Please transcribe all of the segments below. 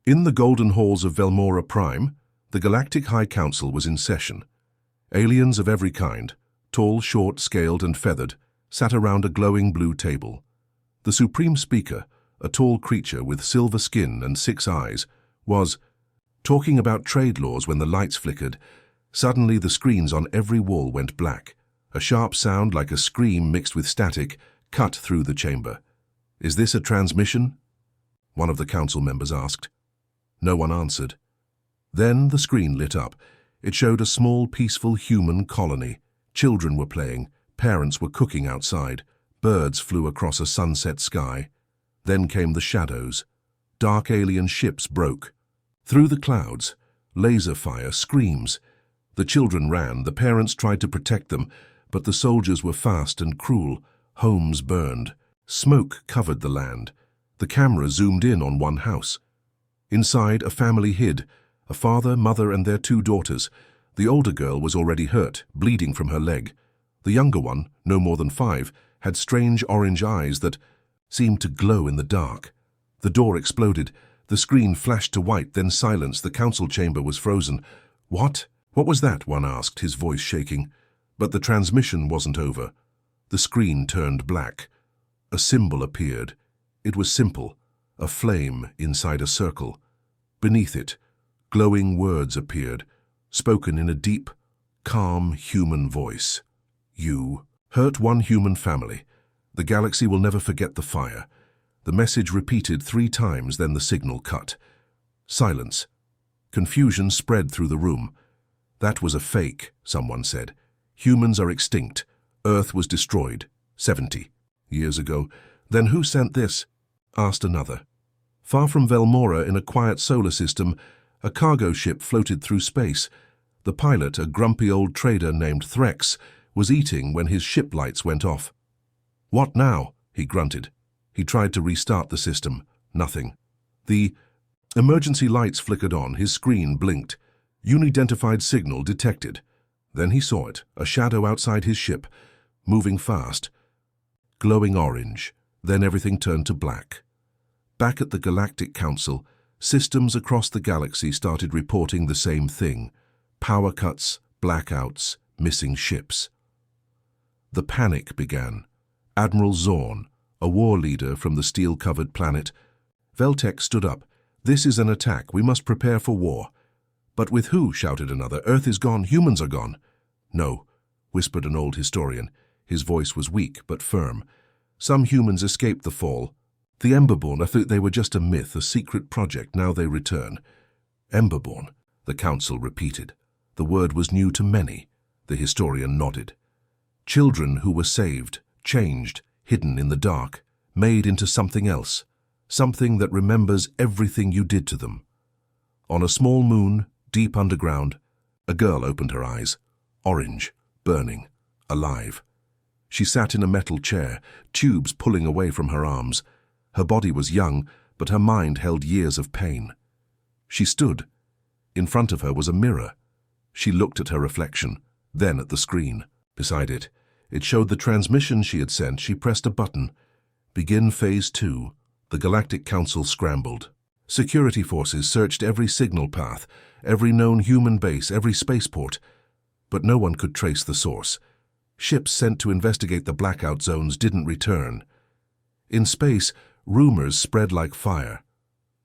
In the golden halls of Velmora Prime, the Galactic High Council was in session. Aliens of every kind, tall, short, scaled and feathered, sat around a glowing blue table. The Supreme Speaker, a tall creature with silver skin and 6 eyes, was talking about trade laws when the lights flickered. Suddenly the screens on every wall went black. A sharp sound like a scream mixed with static cut through the chamber. "Is this a transmission?" one of the council members asked. No one answered. Then the screen lit up. It showed a small, peaceful human colony. Children were playing, parents were cooking outside, birds flew across a sunset sky. Then came the shadows. Dark alien ships broke. Through the clouds, laser fire, screams. The children ran, the parents tried to protect them, but the soldiers were fast and cruel. Homes burned. Smoke covered the land. The camera zoomed in on one house. Inside, a family hid, a father, mother, and their 2 daughters. The older girl was already hurt, bleeding from her leg. The younger one, no more than 5, had strange orange eyes that seemed to glow in the dark. The door exploded. The screen flashed to white, then silence. The council chamber was frozen. "What? What was that?" one asked, his voice shaking. But the transmission wasn't over. The screen turned black. A symbol appeared. It was simple, a flame inside a circle. Beneath it, glowing words appeared, spoken in a deep, calm human voice. "You hurt one human family. The galaxy will never forget the fire." The message repeated 3 times, then the signal cut. Silence. Confusion spread through the room. "That was a fake," someone said. "Humans are extinct. Earth was destroyed 70 years ago." "Then who sent this?" asked another. Far from Velmora, in a quiet solar system, a cargo ship floated through space. The pilot, a grumpy old trader named Threx, was eating when his ship lights went off. "What now?" he grunted. He tried to restart the system. Nothing. The emergency lights flickered on. His screen blinked. Unidentified signal detected. Then he saw it, a shadow outside his ship, moving fast. Glowing orange. Then everything turned to black. Back at the Galactic Council, systems across the galaxy started reporting the same thing. Power cuts, blackouts, missing ships. The panic began. Admiral Zorn, a war leader from the steel-covered planet. Veltec stood up. "This is an attack. We must prepare for war." "But with who?" shouted another. "Earth is gone. Humans are gone." "No," whispered an old historian. His voice was weak but firm. "Some humans escaped the fall. The Emberborn, I thought they were just a myth, a secret project. Now they return." "Emberborn," the council repeated. The word was new to many. The historian nodded. "Children who were saved, changed, hidden in the dark, made into something else, something that remembers everything you did to them." On a small moon, deep underground, a girl opened her eyes. Orange, burning, alive. She sat in a metal chair, tubes pulling away from her arms. Her body was young, but her mind held years of pain. She stood. In front of her was a mirror. She looked at her reflection, then at the screen. Beside it, it showed the transmission she had sent. She pressed a button. "Begin Phase 2. The Galactic Council scrambled. Security forces searched every signal path, every known human base, every spaceport. But no one could trace the source. Ships sent to investigate the blackout zones didn't return. In space, rumors spread like fire.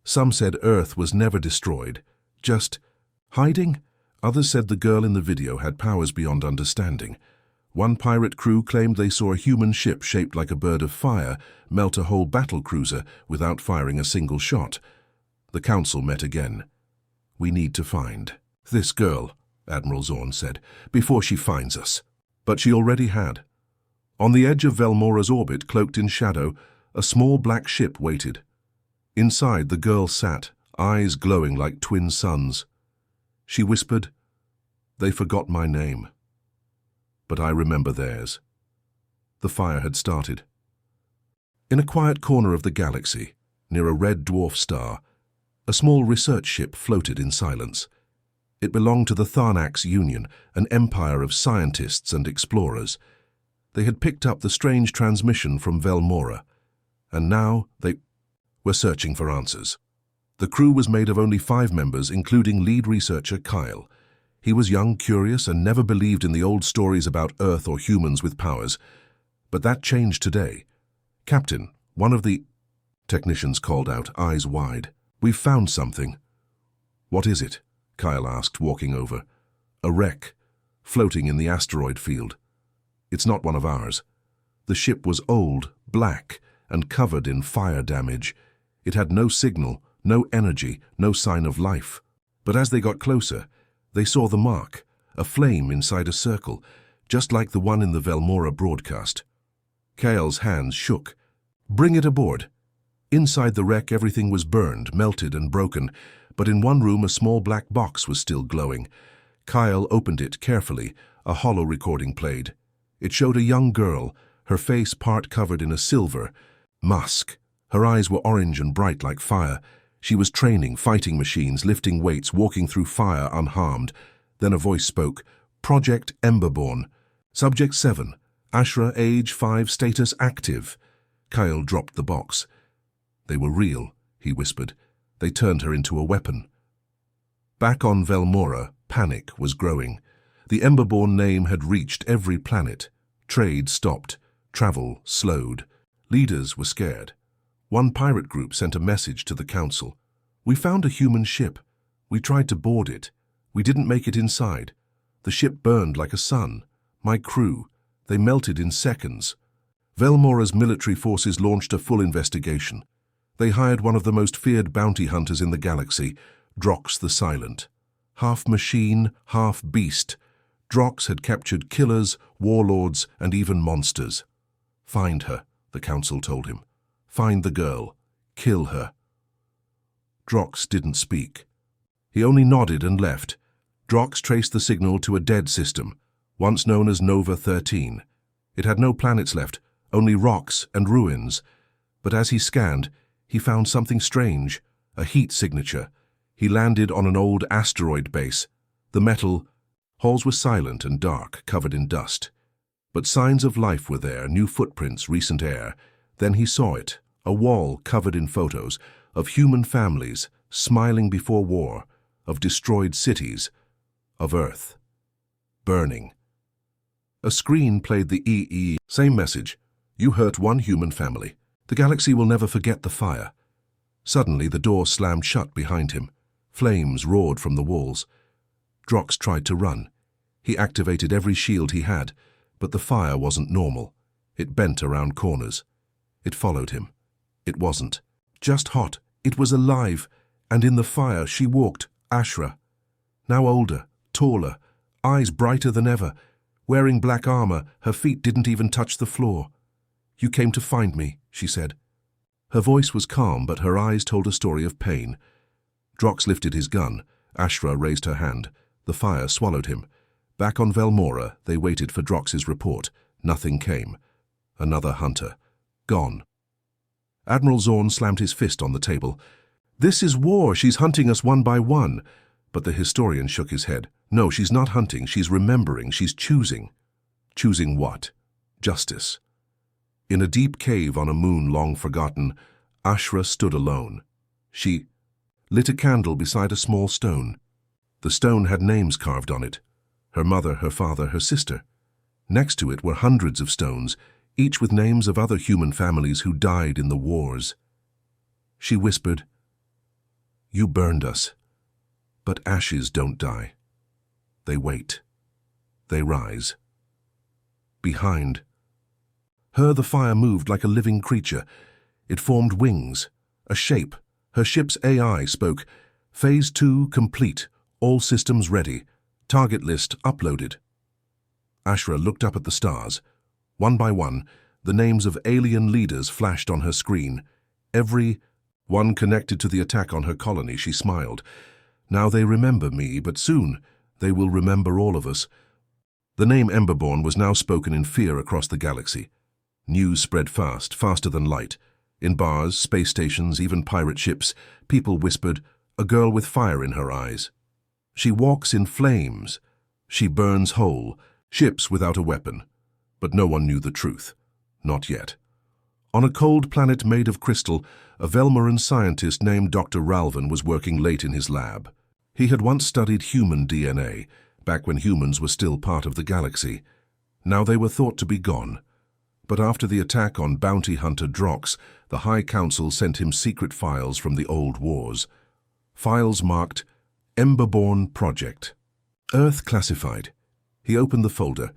Some said Earth was never destroyed, just hiding. Others said the girl in the video had powers beyond understanding. One pirate crew claimed they saw a human ship shaped like a bird of fire melt a whole battle cruiser without firing a single shot. The council met again. "We need to find this girl," Admiral Zorn said, "before she finds us." But she already had. On the edge of Velmora's orbit, cloaked in shadow, a small black ship waited. Inside, the girl sat, eyes glowing like twin suns. She whispered, "They forgot my name. But I remember theirs." The fire had started. In a quiet corner of the galaxy, near a red dwarf star, a small research ship floated in silence. It belonged to the Tharnax Union, an empire of scientists and explorers. They had picked up the strange transmission from Velmora, and now they were searching for answers. The crew was made of only 5 members, including lead researcher Kyle. He was young, curious, and never believed in the old stories about Earth or humans with powers. But that changed today. "Captain," one of the technicians called out, eyes wide. "We've found something." "What is it?" Kyle asked, walking over. "A wreck, floating in the asteroid field. It's not one of ours. The ship was old, black, and covered in fire damage. It had no signal, no energy, no sign of life. But as they got closer, they saw the mark, a flame inside a circle, just like the one in the Velmora broadcast. Kyle's hands shook. "Bring it aboard." Inside the wreck, everything was burned, melted, and broken, but in one room a small black box was still glowing. Kyle opened it carefully. A hollow recording played. It showed a young girl, her face part covered in a silver musk. Her eyes were orange and bright like fire. She was training, fighting machines, lifting weights, walking through fire unharmed. Then a voice spoke. "Project Emberborn. Subject 7. Ashra, age 5, status active." Kyle dropped the box. "They were real," he whispered. "They turned her into a weapon." Back on Velmora, panic was growing. The Emberborn name had reached every planet. Trade stopped. Travel slowed. Leaders were scared. One pirate group sent a message to the council. "We found a human ship. We tried to board it. We didn't make it inside. The ship burned like a sun. My crew, they melted in seconds." Velmora's military forces launched a full investigation. They hired one of the most feared bounty hunters in the galaxy, Drox the Silent. Half machine, half beast, Drox had captured killers, warlords, and even monsters. "Find her," the council told him. "Find the girl. Kill her." Drox didn't speak. He only nodded and left. Drox traced the signal to a dead system, once known as Nova 13. It had no planets left, only rocks and ruins. But as he scanned, he found something strange, a heat signature. He landed on an old asteroid base. The metal halls were silent and dark, covered in dust. But signs of life were there, new footprints, recent air. Then he saw it, a wall covered in photos of human families smiling before war, of destroyed cities, of Earth burning. A screen played the same message. "You hurt one human family. The galaxy will never forget the fire." Suddenly the door slammed shut behind him. Flames roared from the walls. Drox tried to run. He activated every shield he had, but the fire wasn't normal. It bent around corners. It followed him. It wasn't just hot. It was alive, and in the fire she walked, Ashra. Now older, taller, eyes brighter than ever. Wearing black armor, her feet didn't even touch the floor. "You came to find me," she said. Her voice was calm, but her eyes told a story of pain. Drox lifted his gun. Ashra raised her hand. The fire swallowed him. Back on Velmora, they waited for Drox's report. Nothing came. Another hunter. Gone. Admiral Zorn slammed his fist on the table. "This is war. She's hunting us one by one." But the historian shook his head. "No, she's not hunting. She's remembering. She's choosing." Choosing what? Justice. In a deep cave on a moon long forgotten, Ashra stood alone. She lit a candle beside a small stone. The stone had names carved on it. Her mother, her father, her sister. Next to it were hundreds of stones, each with names of other human families who died in the wars. She whispered, "You burned us, but ashes don't die. They wait. They rise." Behind her, the fire moved like a living creature. It formed wings, a shape. Her ship's AI spoke, "Phase 2 complete. All systems ready. Target list uploaded." Ashra looked up at the stars. One by one, the names of alien leaders flashed on her screen. Every one connected to the attack on her colony. She smiled. "Now they remember me, but soon they will remember all of us." The name Emberborn was now spoken in fear across the galaxy. News spread fast, faster than light. In bars, space stations, even pirate ships, people whispered, "A girl with fire in her eyes. She walks in flames. She burns whole. Ships without a weapon." But no one knew the truth. Not yet. On a cold planet made of crystal, a Velmoran scientist named Dr. Ralvan was working late in his lab. He had once studied human DNA, back when humans were still part of the galaxy. Now they were thought to be gone. But after the attack on bounty hunter Drox, the High Council sent him secret files from the old wars. Files marked Emberborn Project. Earth classified. He opened the folder.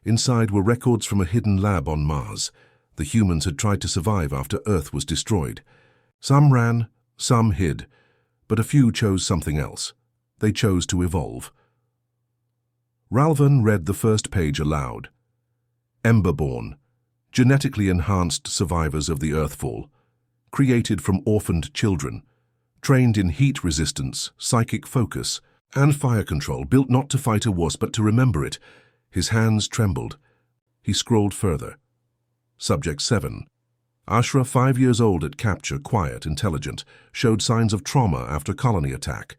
Inside were records from a hidden lab on Mars. The humans had tried to survive after Earth was destroyed. Some ran, some hid, but a few chose something else. They chose to evolve. Ralvan read the first page aloud. Emberborn, genetically enhanced survivors of the Earthfall, created from orphaned children, trained in heat resistance, psychic focus, and fire control, built not to fight a war but to remember it. His hands trembled. He scrolled further. Subject 7. Ashra, 5 years old at capture, quiet, intelligent, showed signs of trauma after colony attack.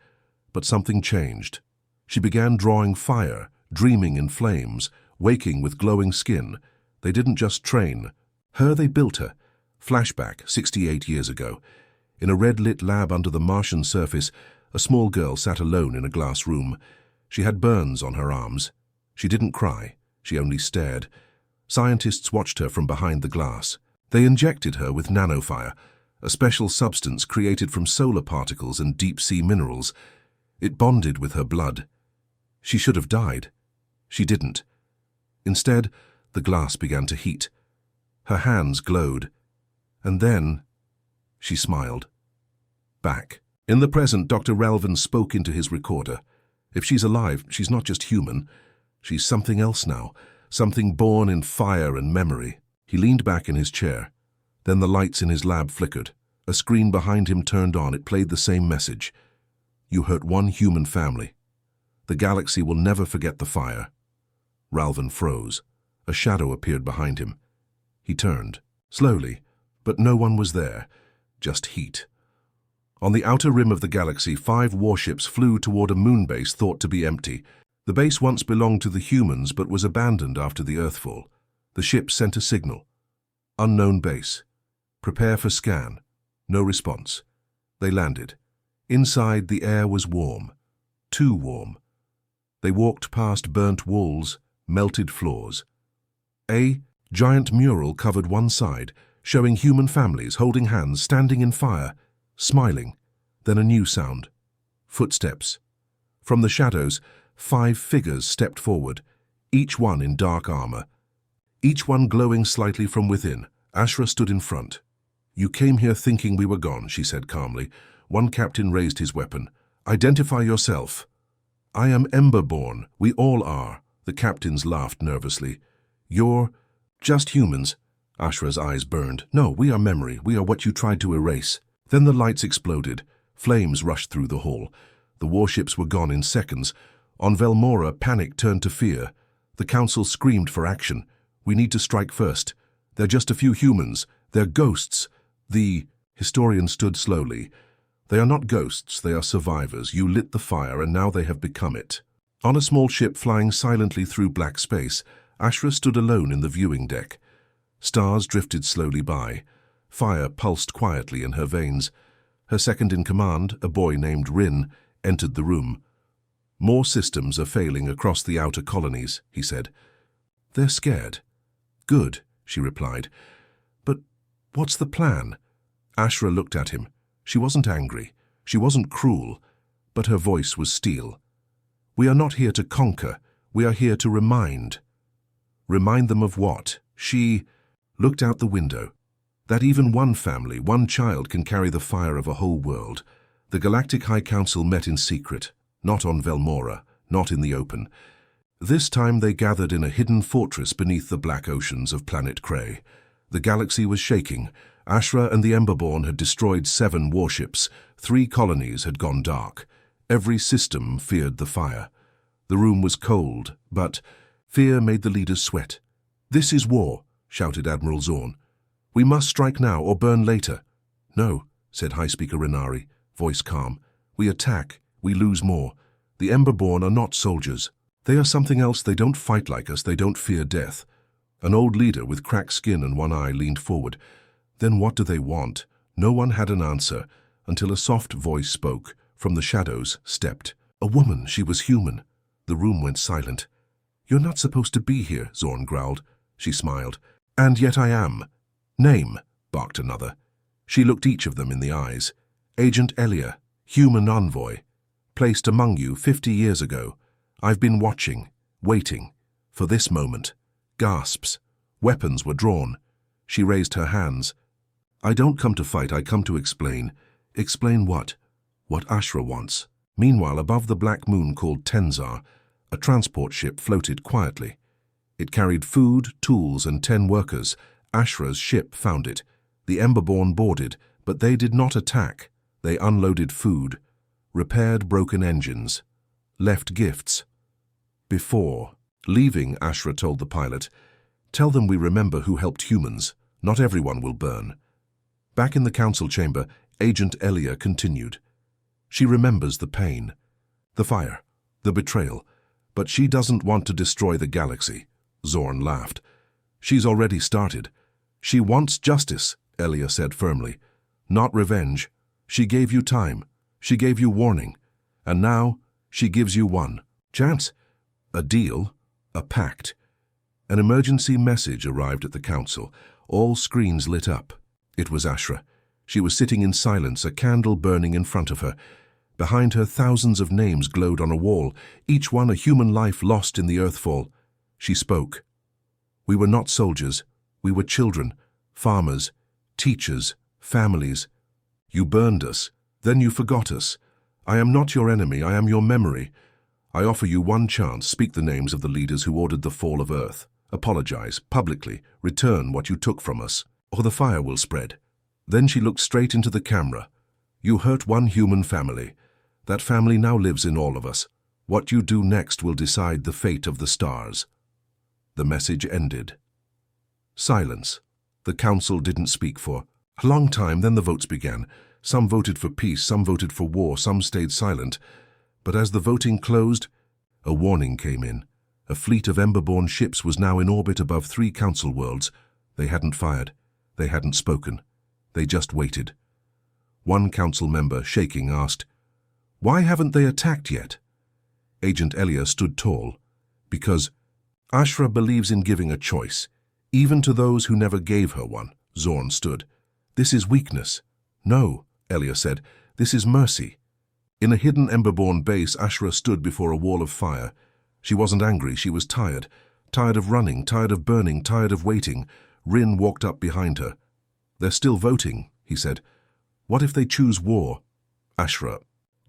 But something changed. She began drawing fire, dreaming in flames, waking with glowing skin. They didn't just train. They built her. Flashback, 68 years ago. In a red-lit lab under the Martian surface, a small girl sat alone in a glass room. She had burns on her arms. She didn't cry. She only stared. Scientists watched her from behind the glass. They injected her with nanofire, a special substance created from solar particles and deep-sea minerals. It bonded with her blood. She should have died. She didn't. Instead, the glass began to heat. Her hands glowed. And then, she smiled. Back. In the present, Dr. Ralvan spoke into his recorder. If she's alive, she's not just human. She's something else now. Something born in fire and memory. He leaned back in his chair. Then the lights in his lab flickered. A screen behind him turned on. It played the same message. You hurt one human family. The galaxy will never forget the fire. Ralvan froze. A shadow appeared behind him. He turned, slowly, but no one was there. Just heat. On the outer rim of the galaxy, 5 warships flew toward a moon base thought to be empty. The base once belonged to the humans but was abandoned after the Earthfall. The ship sent a signal. Unknown base. Prepare for scan. No response. They landed. Inside, the air was warm. Too warm. They walked past burnt walls, melted floors. A giant mural covered one side, showing human families holding hands, standing in fire, smiling. Then a new sound. Footsteps. From the shadows, 5 figures stepped forward, each one in dark armor. Each one glowing slightly from within. Ashra stood in front. You came here thinking we were gone, she said calmly. One captain raised his weapon. Identify yourself. I am Emberborn. We all are. The captains laughed nervously. You're just humans. Ashra's eyes burned. No, we are memory. We are what you tried to erase. Then the lights exploded. Flames rushed through the hall. The warships were gone in seconds. On Velmora, panic turned to fear. The council screamed for action. We need to strike first. They're just a few humans. They're ghosts. The historian stood slowly. They are not ghosts, they are survivors. You lit the fire and now they have become it. On a small ship flying silently through black space, Ashra stood alone in the viewing deck. Stars drifted slowly by. Fire pulsed quietly in her veins. Her second-in-command, a boy named Rin, entered the room. More systems are failing across the outer colonies, he said. They're scared. Good, she replied. But what's the plan? Ashra looked at him. She wasn't angry. She wasn't cruel. But her voice was steel. We are not here to conquer. We are here to remind. Remind them of what? She looked out the window. That even one family, one child can carry the fire of a whole world. The Galactic High Council met in secret. Not on Velmora, not in the open. This time they gathered in a hidden fortress beneath the black oceans of planet Cray. The galaxy was shaking. Ashra and the Emberborn had destroyed 7 warships. 3 colonies had gone dark. Every system feared the fire. The room was cold, but fear made the leaders sweat. This is war, shouted Admiral Zorn. We must strike now or burn later. No, said High Speaker Renari, voice calm. We attack. We lose more. The Emberborn are not soldiers. They are something else. They don't fight like us. They don't fear death. An old leader with cracked skin and one eye leaned forward. Then what do they want? No one had an answer until a soft voice spoke. From the shadows stepped a woman. She was human. The room went silent. "You're not supposed to be here," Zorn growled. She smiled. "And yet I am." "Name," barked another. She looked each of them in the eyes. "Agent Elia, human envoy. Placed among you 50 years ago. I've been watching, waiting, for this moment." Gasps. Weapons were drawn. She raised her hands. "I don't come to fight, I come to explain." "Explain what?" "What Ashra wants." Meanwhile, above the black moon called Tenzar, a transport ship floated quietly. It carried food, tools, and 10 workers. Ashra's ship found it. The Emberborn boarded, but they did not attack. They unloaded food, repaired broken engines, left gifts. Before leaving, Ashra told the pilot, "Tell them we remember who helped humans. Not everyone will burn." Back in the council chamber, Agent Elia continued. "She remembers the pain, the fire, the betrayal, but she doesn't want to destroy the galaxy." Zorn laughed. "She's already started. She wants justice," Elia said firmly. "Not revenge. She gave you time. She gave you warning. And now she gives you one chance. A deal, a pact." An emergency message arrived at the council. All screens lit up. It was Ashra. She was sitting in silence, a candle burning in front of her. Behind her, thousands of names glowed on a wall, each one a human life lost in the earthfall. She spoke. "We were not soldiers. We were children, farmers, teachers, families. You burned us. Then you forgot us. I am not your enemy. I am your memory. I offer you one chance. Speak the names of the leaders who ordered the fall of Earth. Apologize, publicly, return what you took from us, or the fire will spread." Then she looked straight into the camera. "You hurt one human family. That family now lives in all of us. What you do next will decide the fate of the stars." The message ended. Silence. The council didn't speak for a long time. Then the votes began. Some voted for peace, some voted for war, some stayed silent. But as the voting closed, a warning came in. A fleet of Emberborn ships was now in orbit above 3 council worlds. They hadn't fired. They hadn't spoken. They just waited. One council member, shaking, asked, "Why haven't they attacked yet?" Agent Elia stood tall. "Because Ashra believes in giving a choice, even to those who never gave her one." Zorn stood. "This is weakness." "No," Elia said, "this is mercy." In a hidden Emberborn base, Ashra stood before a wall of fire. She wasn't angry, she was tired. Tired of running, tired of burning, tired of waiting. Rin walked up behind her. "They're still voting," he said. "What if they choose war?" Ashra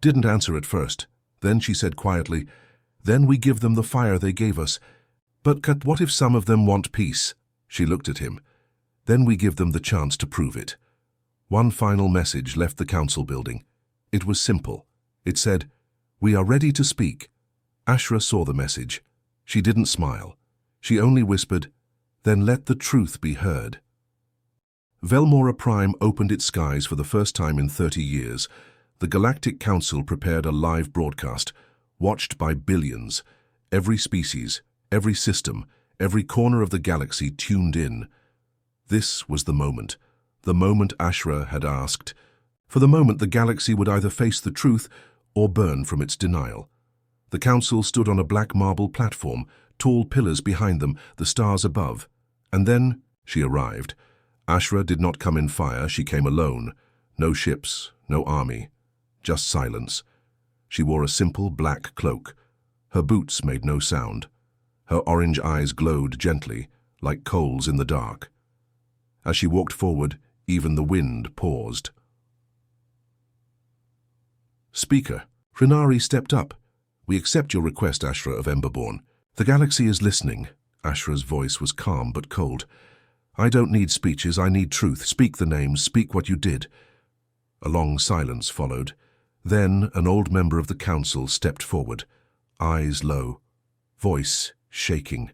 didn't answer at first. Then she said quietly, "Then we give them the fire they gave us. But what if some of them want peace?" She looked at him. "Then we give them the chance to prove it." One final message left the council building. It was simple. It said, "We are ready to speak." Ashra saw the message. She didn't smile. She only whispered, "Then let the truth be heard." Velmora Prime opened its skies for the first time in 30 years. The Galactic Council prepared a live broadcast, watched by billions. Every species, every system, every corner of the galaxy tuned in. This was the moment Ashra had asked. For the moment, the galaxy would either face the truth or burn from its denial. The council stood on a black marble platform, tall pillars behind them, the stars above. And then she arrived. Ashra did not come in fire, she came alone. No ships, no army, just silence. She wore a simple black cloak. Her boots made no sound. Her orange eyes glowed gently, like coals in the dark. As she walked forward, even the wind paused. "Speaker." Renari stepped up. "We accept your request, Ashra of Emberborn. The galaxy is listening." Ashra's voice was calm but cold. "I don't need speeches, I need truth. Speak the names, speak what you did." A long silence followed. Then an old member of the council stepped forward, eyes low, voice shaking.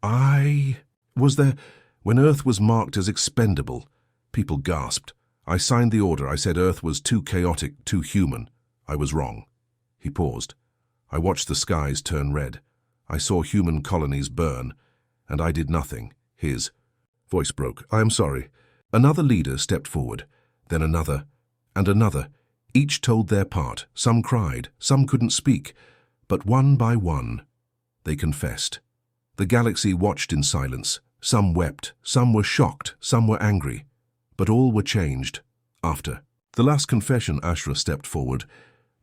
"I was there when Earth was marked as expendable." People gasped. "I signed the order. I said Earth was too chaotic, too human. I was wrong." He paused. "I watched the skies turn red. I saw human colonies burn, and I did nothing." Voice broke. I am sorry. Another leader stepped forward, then another, and another. Each told their part. Some cried, some couldn't speak, but one by one, they confessed. The galaxy watched in silence. Some wept, some were shocked, some were angry, but all were changed. After the last confession, Ashra stepped forward.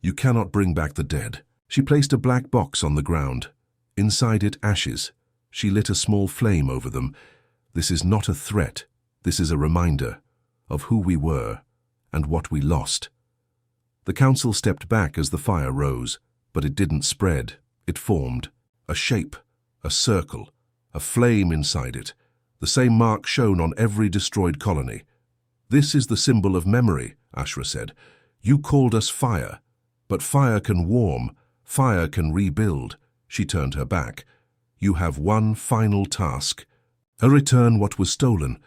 You cannot bring back the dead. She placed a black box on the ground. Inside it, ashes. She lit a small flame over them. This is not a threat. This is a reminder of who we were and what we lost. The council stepped back as the fire rose, but it didn't spread. It formed. A shape, a circle, a flame inside it, the same mark shown on every destroyed colony. This is the symbol of memory, Ashra said. You called us fire, but fire can warm, fire can rebuild. She turned her back. You have one final task. Return what was stolen.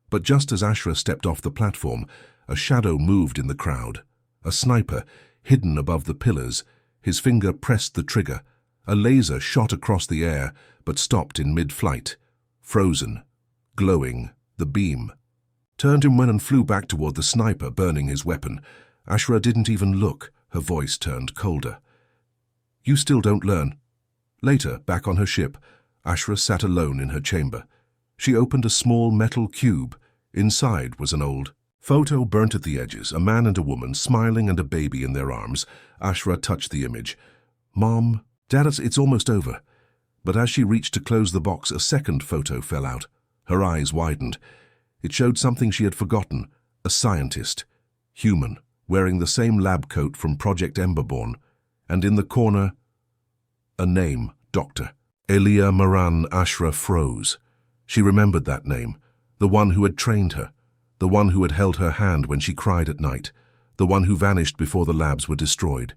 But just as Ashra stepped off the platform, a shadow moved in the crowd. A sniper, hidden above the pillars, his finger pressed the trigger. A laser shot across the air, but stopped in mid-flight. Frozen, glowing, the beam turned him and flew back toward the sniper, burning his weapon. Ashra didn't even look. Her voice turned colder. You still don't learn. Later, back on her ship, Ashra sat alone in her chamber. She opened a small metal cube. Inside was an old photo burnt at the edges, a man and a woman smiling and a baby in their arms. Ashra touched the image. Mom, Dad, it's almost over. But as she reached to close the box, a second photo fell out. Her eyes widened. It showed something she had forgotten. A scientist, human, wearing the same lab coat from Project Emberborn. And in the corner, a name, Dr. Elia Moran. Ashra froze. She remembered that name, the one who had trained her, the one who had held her hand when she cried at night, the one who vanished before the labs were destroyed,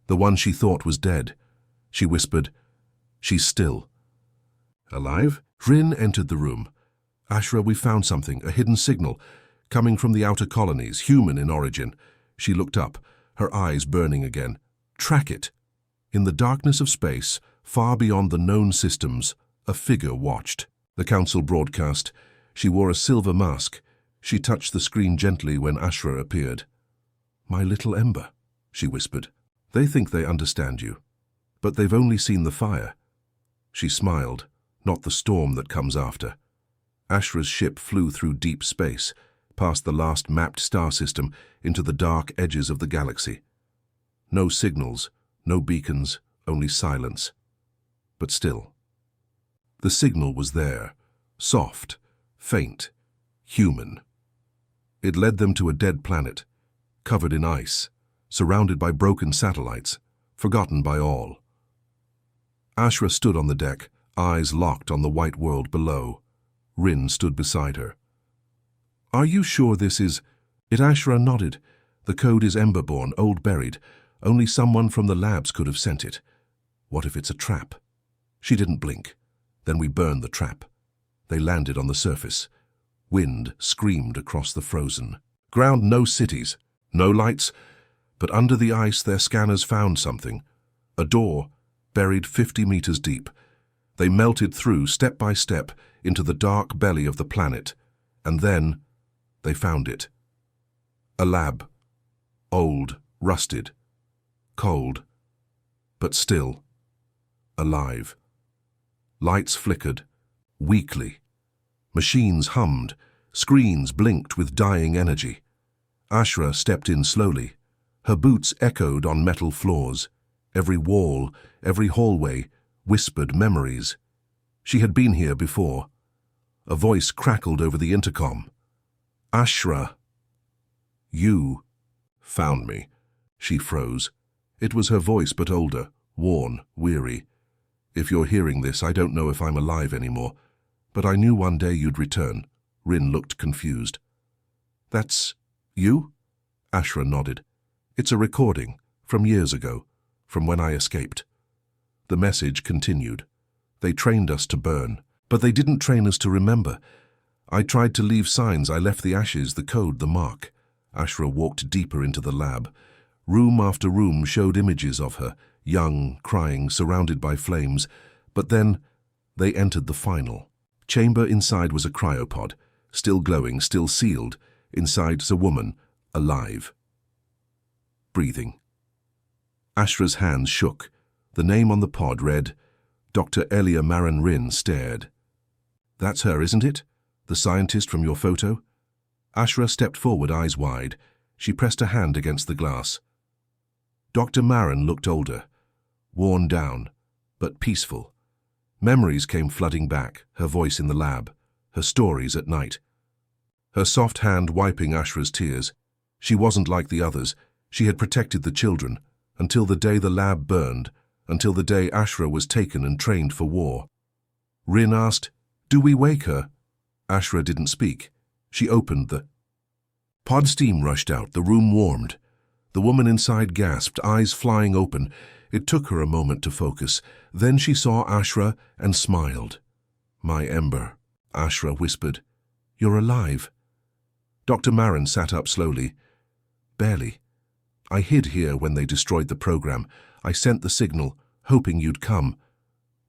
the one she thought was dead. She whispered, She's still. Alive? Rin entered the room. Ashra, we found something, a hidden signal, coming from the outer colonies, human in origin. She looked up, her eyes burning again. Track it. In the darkness of space, far beyond the known systems, a figure watched. The council broadcast. She wore a silver mask. She touched the screen gently when Ashra appeared. My little Ember, she whispered. They think they understand you, but they've only seen the fire. She smiled, not the storm that comes after. Ashra's ship flew through deep space, past the last mapped star system, into the dark edges of the galaxy. No signals, no beacons, only silence. But still, the signal was there, soft, faint, human. It led them to a dead planet, covered in ice, surrounded by broken satellites, forgotten by all. Ashra stood on the deck, eyes locked on the white world below. Rin stood beside her. Are you sure this is it? Ashra nodded. The code is Emberborn, old buried. Only someone from the labs could have sent it. What if it's a trap? She didn't blink. Then we burned the trap. They landed on the surface. Wind screamed across the frozen ground. No cities, no lights, but under the ice their scanners found something. A door, buried 50 meters deep. They melted through, step by step, into the dark belly of the planet, and then they found it. A lab. Old, rusted, cold, but still alive. Lights flickered, weakly. Machines hummed, screens blinked with dying energy. Ashra stepped in slowly. Her boots echoed on metal floors. Every wall, every hallway, whispered memories. She had been here before. A voice crackled over the intercom. Ashra. You found me. She froze. It was her voice, but older, worn, weary. If you're hearing this, I don't know if I'm alive anymore, but I knew one day you'd return. Rin looked confused. That's you? Ashra nodded. It's a recording, from years ago, from when I escaped. The message continued. They trained us to burn, but they didn't train us to remember. I tried to leave signs. I left the ashes, the code, the mark. Ashra walked deeper into the lab. Room after room showed images of her, young, crying, surrounded by flames. But then they entered the final. Chamber inside was a cryopod, still glowing, still sealed. Inside's a woman, alive. Breathing. Ashra's hands shook. The name on the pod read, Dr. Elia Maran Rin stared. That's her, isn't it? The scientist from your photo? Ashra stepped forward, eyes wide. She pressed a hand against the glass. Dr. Maran looked older, worn down, but peaceful. Memories came flooding back, her voice in the lab, her stories at night. Her soft hand wiping Ashra's tears. She wasn't like the others. She had protected the children, until the day the lab burned, until the day Ashra was taken and trained for war. Rin asked, "Do we wake her?" Ashra didn't speak. She opened the pod. Steam rushed out, the room warmed. The woman inside gasped, eyes flying open. It took her a moment to focus. Then she saw Ashra and smiled. "My Ember," Ashra whispered. "You're alive." Dr. Maran sat up slowly. "Barely. I hid here when they destroyed the program. I sent the signal, hoping you'd come."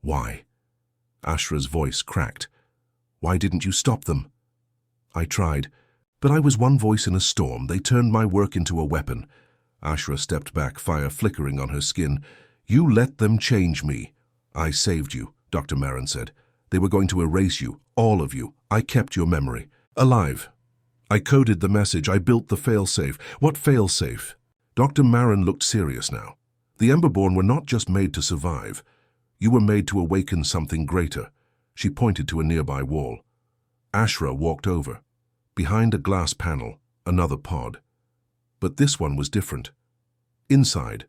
"Why?" Ashra's voice cracked. "Why didn't you stop them?" "I tried, but I was one voice in a storm. They turned my work into a weapon." Ashra stepped back, fire flickering on her skin. "You let them change me." "I saved you," Dr. Maran said. "They were going to erase you, all of you. I kept your memory alive. I coded the message. I built the failsafe." "What failsafe?" Dr. Maran looked serious now. "The Emberborn were not just made to survive. You were made to awaken something greater." She pointed to a nearby wall. Ashra walked over. Behind a glass panel, another pod. But this one was different. Inside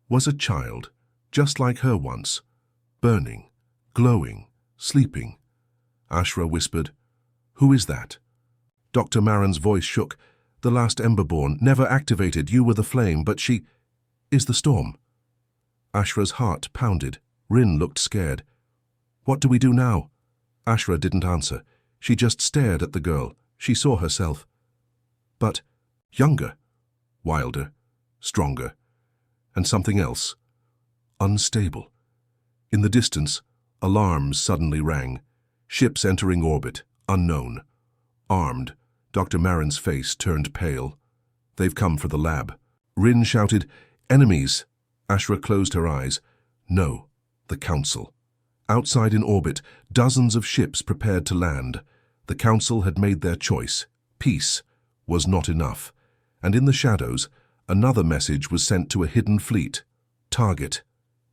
was a child, just like her once, burning, glowing, sleeping. Ashra whispered, "Who is that?" Dr. Maran's voice shook. "The last Emberborn, never activated. You were the flame, but she is the storm." Ashra's heart pounded. Rin looked scared. "What do we do now?" Ashra didn't answer. She just stared at the girl. She saw herself. But younger, wilder, stronger, and something else. Unstable. In the distance, alarms suddenly rang. Ships entering orbit, unknown. Armed, Dr. Maran's face turned pale. "They've come for the lab." Rin shouted, "Enemies!" Ashra closed her eyes. No, the Council. Outside in orbit, dozens of ships prepared to land. The Council had made their choice. Peace was not enough. And in the shadows, another message was sent to a hidden fleet. Target,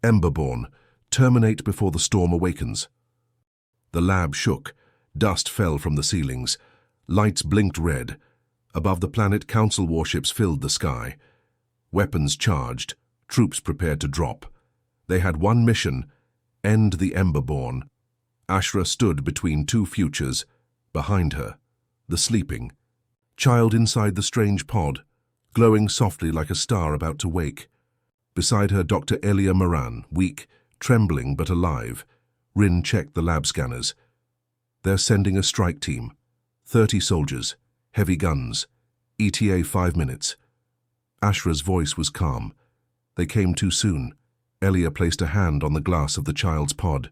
Emberborn, terminate before the storm awakens. The lab shook. Dust fell from the ceilings. Lights blinked red. Above the planet, Council warships filled the sky. Weapons charged, troops prepared to drop. They had one mission: end the Emberborn. Ashra stood between two futures. Behind her, the sleeping child inside the strange pod, glowing softly like a star about to wake. Beside her, Dr. Elia Maran, weak, trembling but alive. Rin checked the lab scanners. "They're sending a strike team. 30 soldiers, heavy guns. ETA 5 minutes. Ashra's voice was calm. They came too soon. Elia placed a hand on the glass of the child's pod.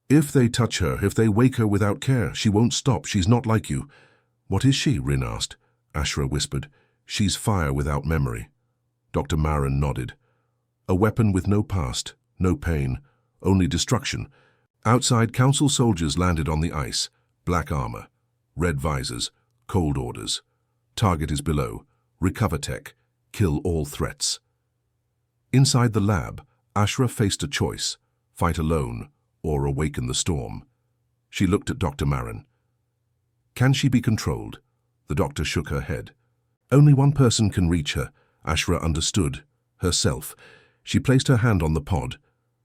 "If they touch her, if they wake her without care, she won't stop. She's not like you." "What is she?" Rin asked. Ashra whispered, "She's fire without memory." Dr. Maran nodded. "A weapon with no past, no pain, only destruction." Outside, Council soldiers landed on the ice. Black armor, red visors, cold orders. "Target is below. Recover tech. Kill all threats." Inside the lab, Ashra faced a choice: fight alone or awaken the storm. She looked at Dr. Maran. "Can she be controlled?" The doctor shook her head. "Only one person can reach her." Ashra understood. Herself. She placed her hand on the pod.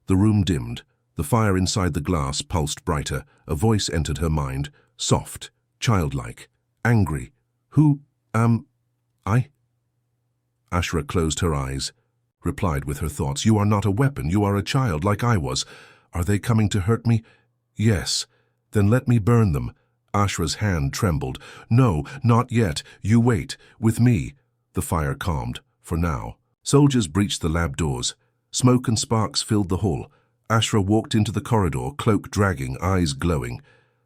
The room dimmed. The fire inside the glass pulsed brighter. A voice entered her mind, soft, childlike, angry. "Who am I?" Ashra closed her eyes, replied with her thoughts. "You are not a weapon. You are a child, like I was. Are they coming to hurt me?" "Yes." "Then let me burn them." Ashra's hand trembled. "No, not yet. You wait. With me." The fire calmed, for now. Soldiers breached the lab doors. Smoke and sparks filled the hall. Ashra walked into the corridor, cloak dragging, eyes glowing.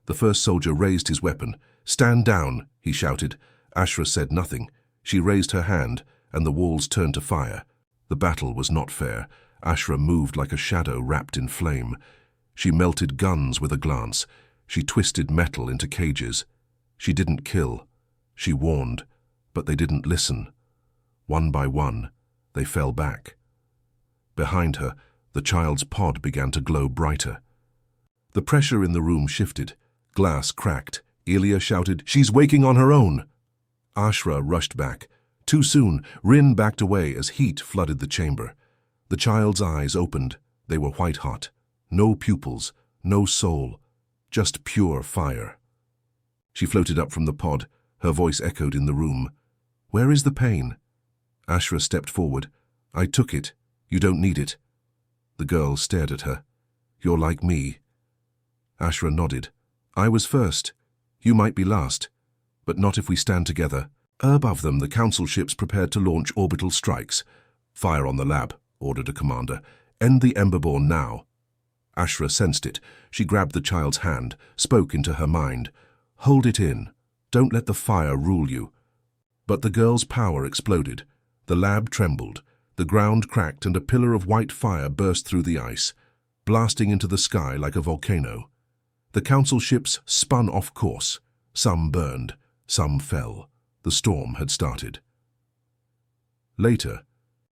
The first soldier raised his weapon. "Stand down," he shouted. Ashra said nothing. She raised her hand, and the walls turned to fire. The battle was not fair. Ashra moved like a shadow wrapped in flame. She melted guns with a glance. She twisted metal into cages. She didn't kill. She warned, but they didn't listen. One by one, they fell back. Behind her, the child's pod began to glow brighter. The pressure in the room shifted. Glass cracked. Ilya shouted, "She's waking on her own!" Ashra rushed back. Too soon, Rin backed away as heat flooded the chamber. The child's eyes opened. They were white-hot. No pupils, no soul, just pure fire. She floated up from the pod. Her voice echoed in the room. "Where is the pain?" Ashra stepped forward. "I took it. You don't need it." The girl stared at her. "You're like me." Ashra nodded. "I was first. You might be last. But not if we stand together." Above them, the council ships prepared to launch orbital strikes. "Fire on the lab," ordered a commander. "End the Emberborn now." Ashra sensed it. She grabbed the child's hand, spoke into her mind. "Hold it in. Don't let the fire rule you." But the girl's power exploded. The lab trembled. The ground cracked and a pillar of white fire burst through the ice, blasting into the sky like a volcano. The council ships spun off course. Some burned, some fell. The storm had started. Later,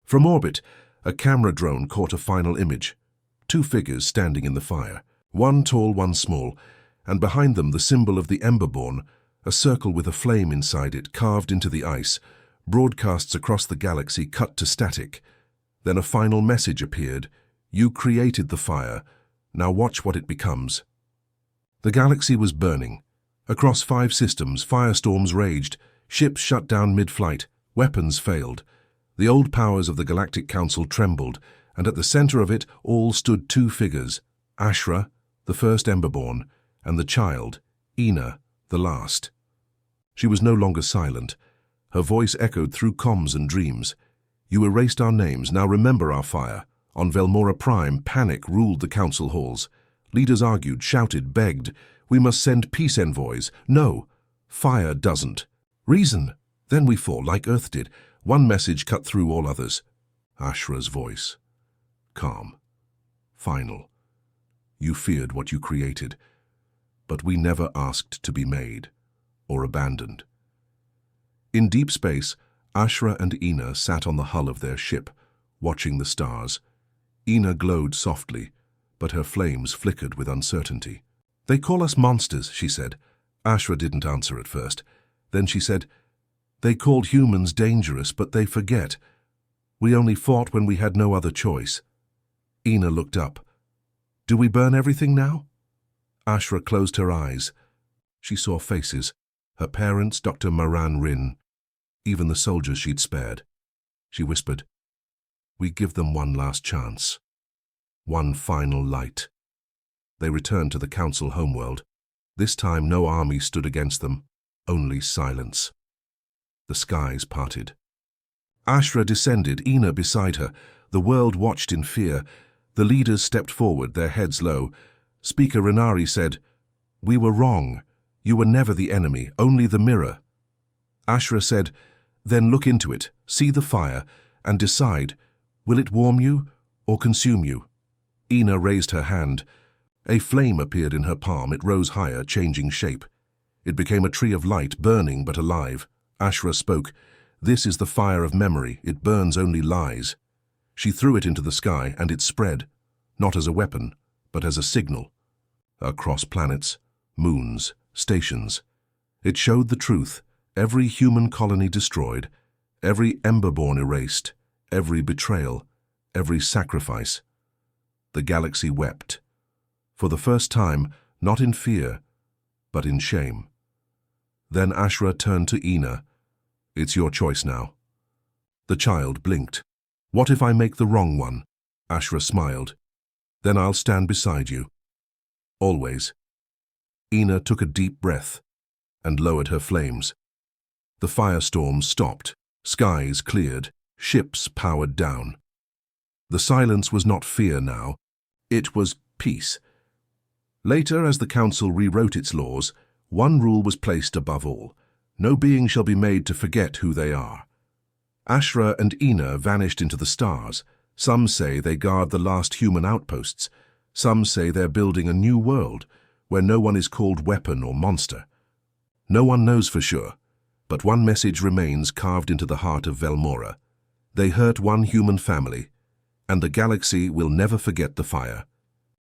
from orbit, a camera drone caught a final image. Two figures standing in the fire, one tall, one small, and behind them the symbol of the Emberborn, a circle with a flame inside it carved into the ice, broadcasts across the galaxy cut to static. Then a final message appeared. "You created the fire. Now watch what it becomes." The galaxy was burning. Across 5 systems, firestorms raged. Ships shut down mid-flight. Weapons failed. The old powers of the Galactic Council trembled, and at the center of it all stood 2 figures, Ashra, the first Emberborn, and the child, Ina, the last. She was no longer silent. Her voice echoed through comms and dreams. "You erased our names, now remember our fire." On Velmora Prime, panic ruled the council halls. Leaders argued, shouted, begged. "We must send peace envoys." "No, fire doesn't." "Reason." "Then we fall, like Earth did." One message cut through all others. Ashra's voice. Calm. Final. "You feared what you created, but we never asked to be made or abandoned." In deep space, Ashra and Ina sat on the hull of their ship, watching the stars. Ina glowed softly, but her flames flickered with uncertainty. "They call us monsters," she said. Ashra didn't answer at first. Then she said, "They called humans dangerous, but they forget. We only fought when we had no other choice." Ina looked up. "Do we burn everything now?" Ashra closed her eyes. She saw faces. Her parents, Dr. Maran Rin, even the soldiers she'd spared. She whispered, "We give them one last chance. One final light." They returned to the council homeworld. This time no army stood against them, only silence. The skies parted. Ashra descended, Ina beside her. The world watched in fear. The leaders stepped forward, their heads low. Speaker Renari said, "We were wrong. You were never the enemy, only the mirror." Ashra said, "Then look into it, see the fire, and decide, will it warm you or consume you?" Ina raised her hand. A flame appeared in her palm. It rose higher, changing shape. It became a tree of light, burning but alive. Ashra spoke, "This is the fire of memory. It burns only lies." She threw it into the sky, and it spread, not as a weapon, but as a signal. Across planets, moons, stations. It showed the truth. Every human colony destroyed, every Emberborn erased, every betrayal, every sacrifice. The galaxy wept. For the first time, not in fear, but in shame. Then Ashra turned to Ina. "It's your choice now." The child blinked. "What if I make the wrong one?" Ashra smiled. "Then I'll stand beside you. Always." Ina took a deep breath and lowered her flames. The firestorm stopped. Skies cleared. Ships powered down. The silence was not fear now. It was peace. Later, as the council rewrote its laws, one rule was placed above all. No being shall be made to forget who they are. Ashra and Ina vanished into the stars. Some say they guard the last human outposts. Some say they're building a new world, where no one is called weapon or monster. No one knows for sure, but one message remains carved into the heart of Velmora. They hurt one human family, and the galaxy will never forget the fire.